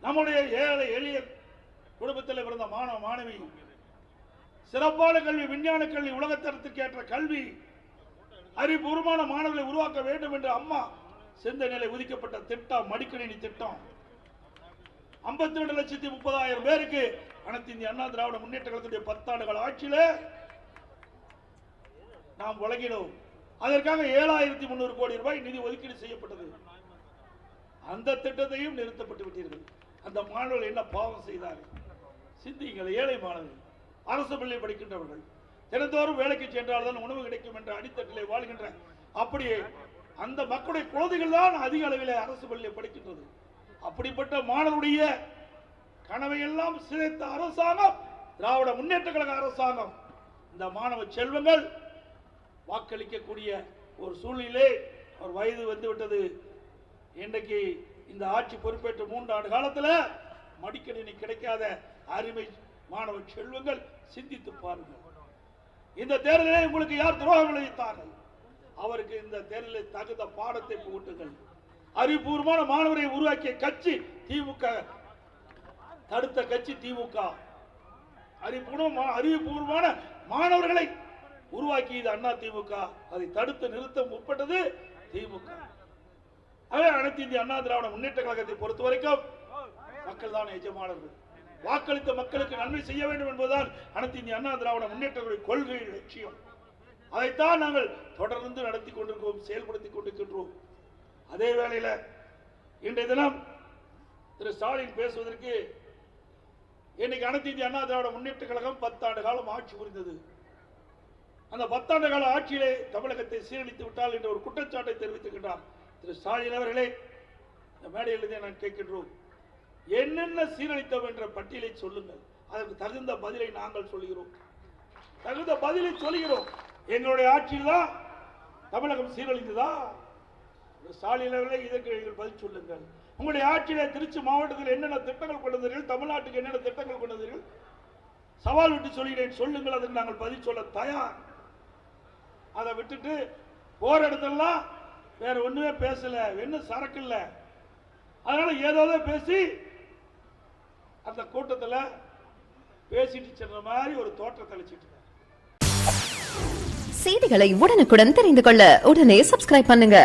நம்முடைய ஏழை எளிய குடும்பத்தில் பிறந்த மாணவ மாணவி சிறப்பான கல்வி, விஞ்ஞான கல்வி, உலகத்தரத்திற்கு ஏற்ற கல்வி, அறிவுபூர்வமான மாணவர்களை உருவாக்க வேண்டும் என்று அம்மா சிந்தனையில ஒதுக்கப்பட்ட திட்டம் மடிக்கணினி திட்டம். 52,30,000 பேருக்கு அனைத்து இந்திய அண்ணா திராவிட முன்னேற்ற கழகத்துடைய 10 ஆண்டுகள் ஆட்சியில நாம் வழங்கினோம். அதற்காக 7,300 கோடி ரூபாய் நிதி ஒதுக்கீடு செய்யப்பட்டது. அந்த திட்டத்தையும் நிறுத்தப்பட்டு விட்டீர்கள். அந்த மாணவர்கள் என்ன பாவம் செய்தார்கள் சிந்திங்கள். ஏழை மாணவர்கள், அரசு பள்ளி படிக்கின்றவர்கள், தினந்தோறும் வேலைக்கு சென்றால்தான் உணவு கிடைக்கும் என்ற அடித்தட்டிலே வாழ்கின்ற அப்படியே அந்த மக்களுடைய குழந்தைகள் தான் அதிக அளவில் அரசு பள்ளியை படிக்கின்றது. அப்படிப்பட்ட மாணவருடைய கனவை எல்லாம் சிதைத்த அரசாங்கம் திராவிட முன்னேற்ற கழக அரசாங்கம். இந்த மாணவ செல்வங்கள் வாக்களிக்கக்கூடிய ஒரு சூழ்நிலை அவர் வயது வந்துவிட்டது. இன்றைக்கு இந்த ஆட்சி பொறுப்பேற்ற 3 ஆண்டு காலத்தில் மடிக்கணினி கிடைக்காத அருமை மாணவ செல்வங்கள் சிந்தித்து பாருங்கள். இந்த தேர்தலில் உங்களுக்கு யார் துரோகம் விளைவித்தார்கள்? அவருக்கு இந்த தேர்தலில் தகுந்த பாடத்தை புகட்டுங்கள். அறிவுபூர்வமான மாணவரை உருவாக்கிய கட்சி திமுக, தடுத்த கட்சி திமுக. அறிவுபூர்வமான மாணவர்களை உருவாக்கியது அண்ணா திமுக. அதை தடுத்து நிறுத்த முற்பட்டது திமுக. அனைத்து இந்திய அண்ணா திராவிட முன்னேற்ற கழகத்தை பொறுத்த வரைக்கும் மக்கள் தான் எஜமானர்கள். வாக்களித்த மக்களுக்கு நன்மை செய்ய வேண்டும் என்பதுதான் அனைத்து இந்திய அண்ணா திராவிட முன்னேற்ற கொள்கை லட்சியம். அதைத்தான் நாங்கள் தொடர்ந்து நடத்தி கொண்டிருக்கிறோம், செயல்படுத்திக் கொண்டிருக்கின்றோம். அதே வேளையில் இன்றைய தினம் திரு ஸ்டாலின் பேசுவதற்கு இன்னைக்கு அனைத்து இந்திய அண்ணா திராவிட முன்னேற்ற கழகம் 10 ஆண்டு காலம் ஆட்சி புரிந்தது. அந்த 10 ஆண்டு கால ஆட்சியிலே தமிழகத்தை சீரழித்து விட்டால் என்ற ஒரு குற்றச்சாட்டை தெரிவித்திருக்கின்றார் திரு ஸ்டாலின் அவர்களே. இந்த மேடையிலிருந்தே நான் கேட்கின்றோம், என்னென்ன சீரழித்தோம் என்ற பட்டியலை சொல்லுங்கள். அதற்கு தகுந்த பதிலை நாங்கள் சொல்கிறோம், தகுந்த பதிலை சொல்கிறோம். எங்களுடைய ஆட்சியில் தான் தமிழகம் சீரழிந்ததா? ஸ்டாலின் அவர்களே, இதற்கு நீங்கள் பதில் சொல்லுங்கள். உங்களுடைய ஆட்சியில திருச்சி மாவட்டத்தில் என்னென்ன திட்டங்கள் கொண்டு வந்தீர்கள், தமிழ்நாட்டுக்கு என்னென்ன திட்டங்கள் கொண்டு வந்தீர்கள், சவால் விட்டு சொல்கிறேன், சொல்லுங்கள். அதற்கு நாங்கள் பதில் சொல்ல தயார். அதை விட்டுட்டு போற இடத்தெல்லாம் வேற ஒண்ணுமே பேசல, என்ன சரக்கு இல்ல, அதனால ஏதோ பேசி அந்த கூட்டத்தில் பேசிட்டு சென்ற மாதிரி ஒரு தோற்றத்தை அளிச்சிட்டு. செய்திகளை உடனுக்குடன் தெரிந்து கொள்ள உடனே சப்ஸ்கிரைப் பண்ணுங்க.